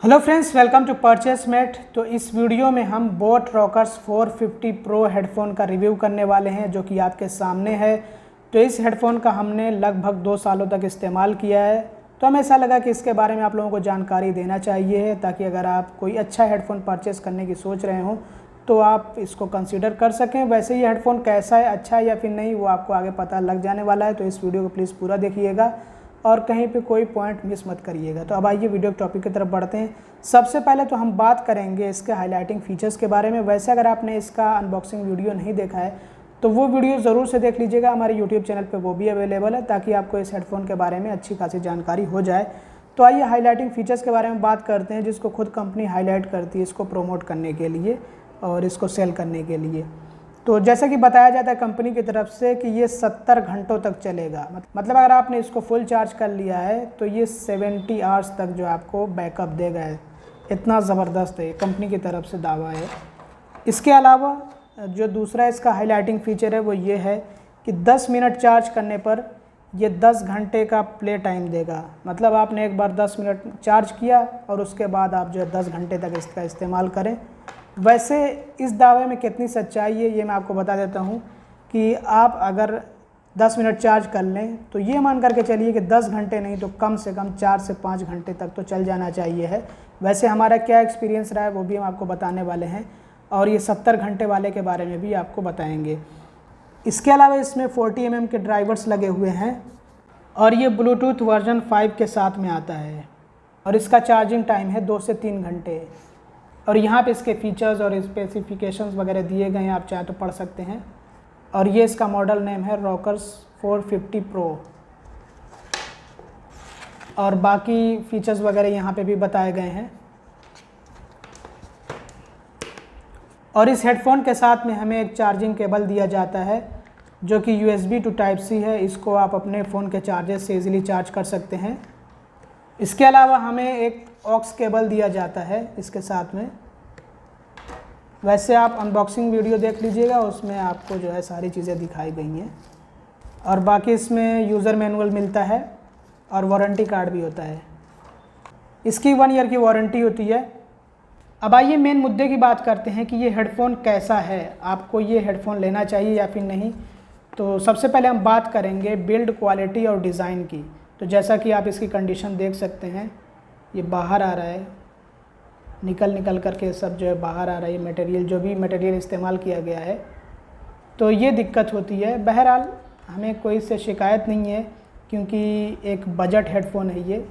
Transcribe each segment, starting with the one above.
Hello friends, welcome to Purchase Mate. तो इस video में हम बोट रॉकर्स 450 प्रो हेडफोन का रिव्यू करने वाले हैं जो कि आपके सामने है। तो इस हेडफोन का हमने लगभग 2 सालों तक इस्तेमाल किया है, तो हमें ऐसा लगा कि इसके बारे में आप लोगों को जानकारी देना चाहिए ताकि अगर आप कोई अच्छा हेडफोन परचेस करने की सोच रहे हो तो आप इसको कंसीडर कर सकें। वैसे ये हेडफोन कैसा है, अच्छा है या फिर नहीं, वो आपको आगे पता लग जाने वाला है। तो इस वीडियो को प्लीज़ पूरा देखिएगा और कहीं पे कोई पॉइंट मिस मत करिएगा। तो अब आइए वीडियो के टॉपिक की तरफ बढ़ते हैं। सबसे पहले तो हम बात करेंगे इसके हाईलाइटिंग फीचर्स के बारे में। वैसे अगर आपने इसका अनबॉक्सिंग वीडियो नहीं देखा है तो वो वीडियो ज़रूर से देख लीजिएगा, हमारे यूट्यूब चैनल पे वो भी अवेलेबल है, ताकि आपको इस हेडफोन के बारे में अच्छी खासी जानकारी हो जाए। तो आइए हाईलाइटिंग फीचर्स के बारे में बात करते हैं, जिसको खुद कंपनी हाईलाइट करती है इसको प्रमोट करने के लिए और इसको सेल करने के लिए। तो जैसा कि बताया जाता है कंपनी की तरफ से कि ये 70 घंटों तक चलेगा। मतलब अगर आपने इसको फुल चार्ज कर लिया है तो ये 70 आवर्स तक जो आपको बैकअप देगा है। इतना ज़बरदस्त है, कंपनी की तरफ से दावा है। इसके अलावा जो दूसरा इसका हाईलाइटिंग फ़ीचर है वो ये है कि 10 मिनट चार्ज करने पर ये 10 घंटे का प्ले टाइम देगा। मतलब आपने एक बार 10 मिनट चार्ज किया और उसके बाद आप जो है 10 घंटे तक इसका इस्तेमाल करें। वैसे इस दावे में कितनी सच्चाई है ये मैं आपको बता देता हूँ कि आप अगर 10 मिनट चार्ज कर लें तो ये मान करके चलिए कि 10 घंटे नहीं तो कम से कम 4 से 5 घंटे तक तो चल जाना चाहिए है। वैसे हमारा क्या एक्सपीरियंस रहा है वो भी हम आपको बताने वाले हैं और ये 70 घंटे वाले के बारे में भी आपको बताएंगे। इसके अलावा इसमें 40 mm के ड्राइवर्स लगे हुए हैं और ये ब्लूटूथ वर्जन 5 के साथ में आता है और इसका चार्जिंग टाइम है 2 से 3 घंटे। और यहाँ पे इसके फीचर्स और स्पेसिफिकेशंस वगैरह दिए गए हैं, आप चाहे तो पढ़ सकते हैं। और ये इसका मॉडल नेम है रॉकर्स 450 प्रो और बाकी फीचर्स वगैरह यहाँ पे भी बताए गए हैं। और इस हेडफोन के साथ में हमें एक चार्जिंग केबल दिया जाता है जो कि USB to Type C है। इसको आप अपने फ़ोन के चार्जर से इजीली चार्ज कर सकते हैं। इसके अलावा हमें एक ऑक्स केबल दिया जाता है इसके साथ में। वैसे आप अनबॉक्सिंग वीडियो देख लीजिएगा, उसमें आपको जो है सारी चीज़ें दिखाई गई हैं। और बाकी इसमें यूज़र मैनुअल मिलता है और वारंटी कार्ड भी होता है। इसकी 1 ईयर की वारंटी होती है। अब आइए मेन मुद्दे की बात करते हैं कि ये हेडफोन कैसा है, आपको ये हेडफोन लेना चाहिए या फिर नहीं। तो सबसे पहले हम बात करेंगे बिल्ड क्वालिटी और डिज़ाइन की। तो जैसा कि आप इसकी कंडीशन देख सकते हैं, ये बाहर आ रहा है, निकल करके सब जो है बाहर आ रहा है। मटेरियल जो भी मटेरियल इस्तेमाल किया गया है, तो ये दिक्कत होती है। बहरहाल हमें कोई से शिकायत नहीं है क्योंकि एक बजट हेडफोन है ये।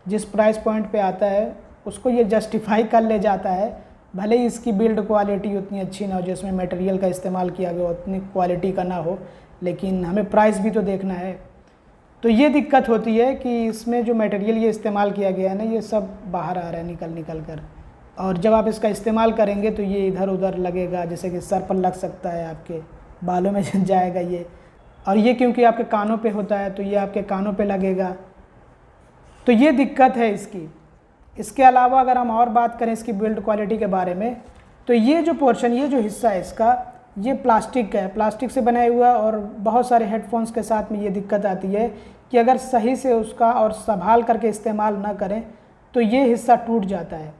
जिस प्राइस पॉइंट पे आता है उसको ये जस्टिफाई कर ले जाता है। भले ही इसकी बिल्ड क्वालिटी उतनी अच्छी ना हो, जिसमें मटेरियल का इस्तेमाल किया गया उतनी क्वालिटी का ना हो, लेकिन हमें प्राइस भी तो देखना है। तो ये दिक्कत होती है कि इसमें जो मटेरियल ये इस्तेमाल किया गया है ना, ये सब बाहर आ रहा है निकल कर। और जब आप इसका इस्तेमाल करेंगे तो ये इधर उधर लगेगा, जैसे कि सर पर लग सकता है, आपके बालों में जाएगा ये। और ये क्योंकि आपके कानों पे होता है तो ये आपके कानों पे लगेगा, तो ये दिक्कत है इसकी। इसके अलावा अगर हम और बात करें इसकी बिल्ड क्वालिटी के बारे में, तो ये जो पोर्शन, ये जो हिस्सा है इसका, ये प्लास्टिक का है, प्लास्टिक से बनाया हुआ है। और बहुत सारे हेडफोन्स के साथ में ये दिक्कत आती है कि अगर सही से उसका और संभाल करके इस्तेमाल ना करें तो ये हिस्सा टूट जाता है।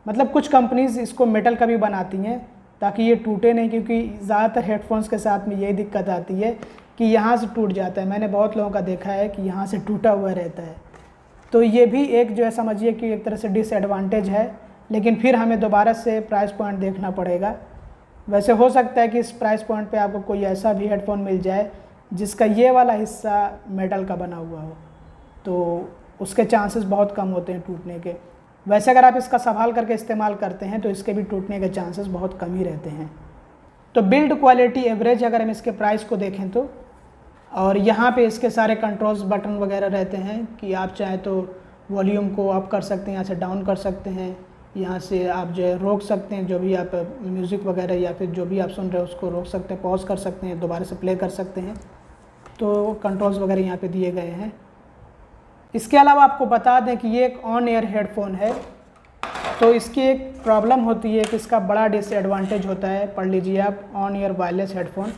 मतलब कुछ कंपनीज़ इसको मेटल का भी बनाती हैं ताकि ये टूटे नहीं, क्योंकि ज़्यादातर हेडफोन्स के साथ में यही दिक्कत आती है कि यहाँ से टूट जाता है। मैंने बहुत लोगों का देखा है कि यहाँ से टूटा हुआ रहता है। तो ये भी एक जो है समझिए कि एक तरह से डिसएडवांटेज है, लेकिन फिर हमें दोबारा से प्राइस पॉइंट देखना पड़ेगा। वैसे हो सकता है कि इस प्राइस पॉइंट पे आपको कोई ऐसा भी हेडफोन मिल जाए जिसका ये वाला हिस्सा मेटल का बना हुआ हो, तो उसके चांसेस बहुत कम होते हैं टूटने के। वैसे अगर आप इसका संभाल करके इस्तेमाल करते हैं तो इसके भी टूटने के चांसेस बहुत कम ही रहते हैं। तो बिल्ड क्वालिटी एवरेज अगर हम इसके प्राइस को देखें तो, और यहाँ पे इसके सारे कंट्रोल्स बटन वगैरह रहते हैं कि आप चाहे तो वॉल्यूम को अप कर सकते हैं, यहाँ से डाउन कर सकते हैं, यहाँ से आप जो है रोक सकते हैं, जो भी आप म्यूज़िक वगैरह या फिर जो भी आप सुन रहे हो उसको रोक सकते हैं, पॉज कर सकते हैं, दोबारा से प्ले कर सकते हैं। तो कंट्रोल्स वगैरह यहाँ पे दिए गए हैं। इसके अलावा आपको बता दें कि ये एक ऑन एयर हेडफोन है, तो इसकी एक प्रॉब्लम होती है कि इसका बड़ा डिसएडवांटेज होता है। पढ़ लीजिए आप, ऑन एयर वायरलेस हेडफोन।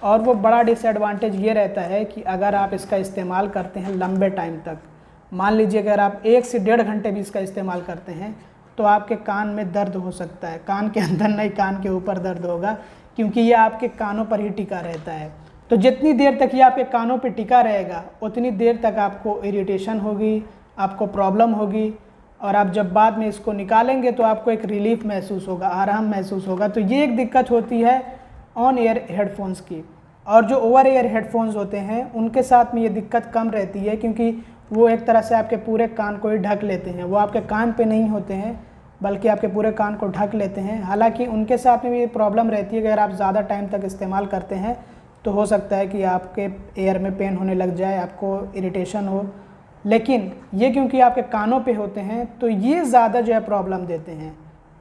और वो बड़ा डिसएडवांटेज ये रहता है कि अगर आप इसका इस्तेमाल करते हैं लंबे टाइम तक, मान लीजिए अगर आप 1 से 1.5 घंटे भी इसका इस्तेमाल करते हैं तो आपके कान में दर्द हो सकता है। कान के अंदर नहीं, कान के ऊपर दर्द होगा, क्योंकि ये आपके कानों पर ही टिका रहता है। तो जितनी देर तक ये आपके कानों पे टिका रहेगा उतनी देर तक आपको इरिटेशन होगी, आपको प्रॉब्लम होगी, और आप जब बाद में इसको निकालेंगे तो आपको एक रिलीफ महसूस होगा, आराम महसूस होगा। तो ये एक दिक्कत होती है ऑन ईयर हेडफोन्स की। और जो ओवर ईयर हेडफोन्स होते हैं उनके साथ में ये दिक्कत कम रहती है, क्योंकि वो एक तरह से आपके पूरे कान को ही ढक लेते हैं। वो आपके कान पे नहीं होते हैं बल्कि आपके पूरे कान को ढक लेते हैं। हालांकि उनके साथ में भी ये प्रॉब्लम रहती है कि अगर आप ज़्यादा टाइम तक इस्तेमाल करते हैं तो हो सकता है कि आपके एयर में पेन होने लग जाए, आपको इरिटेशन हो। लेकिन ये क्योंकि आपके कानों पे होते हैं तो ये ज़्यादा जो है प्रॉब्लम देते हैं।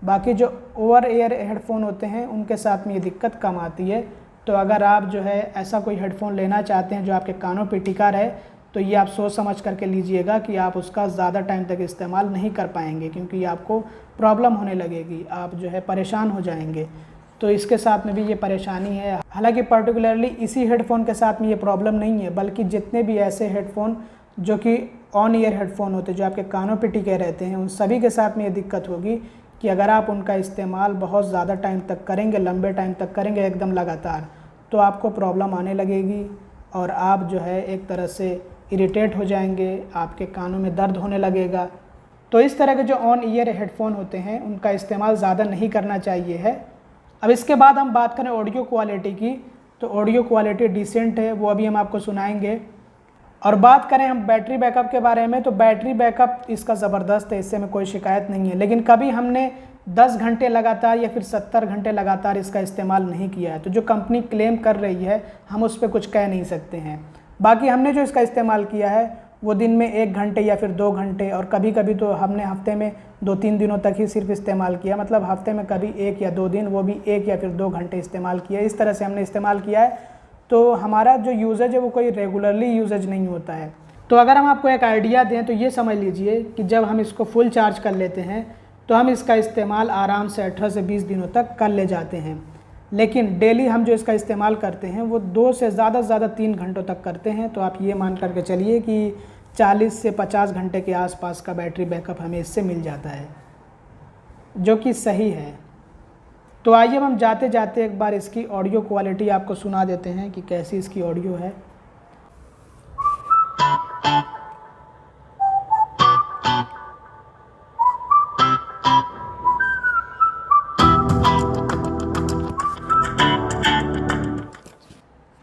बाकी जो ओवर एयर हेडफोन होते हैं उनके साथ में ये दिक्कत कम आती है। तो अगर आप जो है ऐसा कोई हेडफोन लेना चाहते हैं जो आपके कानों पे टिका रहे, तो ये आप सोच समझ करके लीजिएगा कि आप उसका ज़्यादा टाइम तक इस्तेमाल नहीं कर पाएंगे, क्योंकि आपको प्रॉब्लम होने लगेगी, आप जो है परेशान हो जाएंगे। तो इसके साथ में भी ये परेशानी है। हालांकि पर्टिकुलरली इसी हेडफोन के साथ में ये प्रॉब्लम नहीं है, बल्कि जितने भी ऐसे हेडफोन जो कि ऑन ईयर हेडफोन होते हैं जो आपके कानों पे टिके रहते हैं, उन सभी के साथ में ये दिक्कत होगी कि अगर आप उनका इस्तेमाल बहुत ज़्यादा टाइम तक करेंगे, लंबे टाइम तक करेंगे एकदम लगातार, तो आपको प्रॉब्लम आने लगेगी और आप जो है एक तरह से इरिटेट हो जाएंगे, आपके कानों में दर्द होने लगेगा। तो इस तरह के जो ऑन ईयर हेडफोन होते हैं उनका इस्तेमाल ज़्यादा नहीं करना चाहिए है। अब इसके बाद हम बात करें ऑडियो क्वालिटी की, तो ऑडियो क्वालिटी डिसेंट है, वो अभी हम आपको सुनाएंगे। और बात करें हम बैटरी बैकअप के बारे में, तो बैटरी बैकअप इसका ज़बरदस्त है, इससे में कोई शिकायत नहीं है। लेकिन कभी हमने 10 घंटे लगातार या फिर 70 घंटे लगातार इसका इस्तेमाल नहीं किया है, तो जो कंपनी क्लेम कर रही है हम उस पर कुछ कह नहीं सकते हैं। बाकी हमने जो इसका इस्तेमाल किया है वो दिन में 1 घंटे या फिर 2 घंटे, और कभी कभी तो हमने हफ्ते में 2-3 दिनों तक ही सिर्फ इस्तेमाल किया। मतलब हफ्ते में कभी 1 या 2 दिन, वो भी 1 या फिर 2 घंटे इस्तेमाल किया। इस तरह से हमने इस्तेमाल किया है। तो हमारा जो यूजेज है वो कोई रेगुलरली यूजेज नहीं होता है। तो अगर हम आपको एक आइडिया दें तो ये समझ लीजिए कि जब हम इसको फुल चार्ज कर लेते हैं तो हम इसका इस्तेमाल आराम से 18 से 20 दिनों तक कर ले जाते हैं। लेकिन डेली हम जो इसका इस्तेमाल करते हैं वो 2 से ज़्यादा 3 घंटों तक करते हैं। तो आप ये मान करके चलिए कि 40 से 50 घंटे के आसपास का बैटरी बैकअप हमें इससे मिल जाता है, जो कि सही है। तो आइए हम जाते जाते एक बार इसकी ऑडियो क्वालिटी आपको सुना देते हैं कि कैसी इसकी ऑडियो है।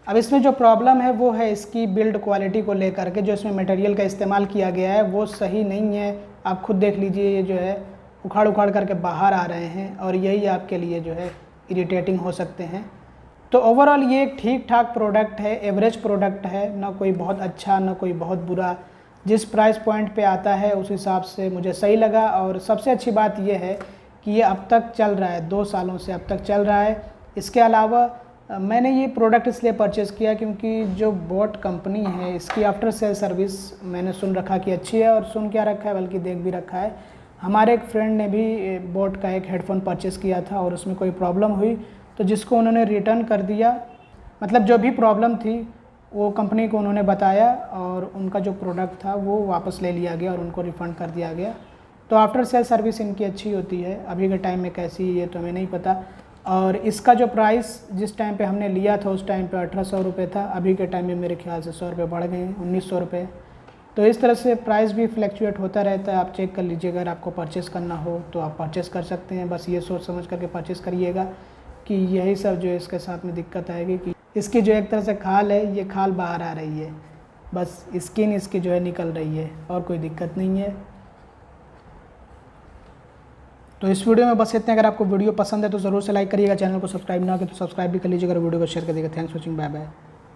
अब इसमें जो प्रॉब्लम है वो है इसकी बिल्ड क्वालिटी को लेकर के। जो इसमें मटेरियल का इस्तेमाल किया गया है वो सही नहीं है। आप खुद देख लीजिए, ये जो है उखाड़ करके बाहर आ रहे हैं और यही आपके लिए जो है इरिटेटिंग हो सकते हैं। तो ओवरऑल ये एक ठीक ठाक प्रोडक्ट है, एवरेज प्रोडक्ट है, ना कोई बहुत अच्छा ना कोई बहुत बुरा। जिस प्राइस पॉइंट पे आता है उस हिसाब से मुझे सही लगा। और सबसे अच्छी बात ये है कि ये अब तक चल रहा है, 2 सालों से अब तक चल रहा है। इसके अलावा मैंने ये प्रोडक्ट इसलिए परचेज़ किया क्योंकि जो बोट कंपनी है इसकी आफ्टर सेल सर्विस मैंने सुन रखा कि अच्छी है, और सुन क्या रखा है बल्कि देख भी रखा है। हमारे एक फ्रेंड ने भी बोट का एक हेडफोन परचेज़ किया था और उसमें कोई प्रॉब्लम हुई तो जिसको उन्होंने रिटर्न कर दिया। मतलब जो भी प्रॉब्लम थी वो कंपनी को उन्होंने बताया और उनका जो प्रोडक्ट था वो वापस ले लिया गया और उनको रिफ़ंड कर दिया गया। तो आफ्टर सेल सर्विस इनकी अच्छी होती है। अभी के टाइम में कैसी है ये तो हमें नहीं पता। और इसका जो प्राइस जिस टाइम पे हमने लिया था उस टाइम पे 1800 रुपये था, अभी के टाइम में मेरे ख्याल से 100 रुपये बढ़ गए हैं, 1900 रुपये। तो इस तरह से प्राइस भी फ्लैक्चुएट होता रहता है। आप चेक कर लीजिए, अगर आपको परचेज़ करना हो तो आप परचेज़ कर सकते हैं। बस ये सोच समझ करके परचेज़ करिएगा कि यही सब जो इसके साथ में दिक्कत आएगी कि इसकी जो एक तरह से खाल है ये खाल बाहर आ रही है, बस स्किन इसकी जो है निकल रही है और कोई दिक्कत नहीं है। तो इस वीडियो में बस इतने। अगर आपको वीडियो पसंद है तो ज़रूर से लाइक करिएगा, चैनल को सब्सक्राइब ना हो तो सब्सक्राइब भी कर लीजिएगा और वीडियो को शेयर कर दीजिएगा। Thanks for watching, bye bye.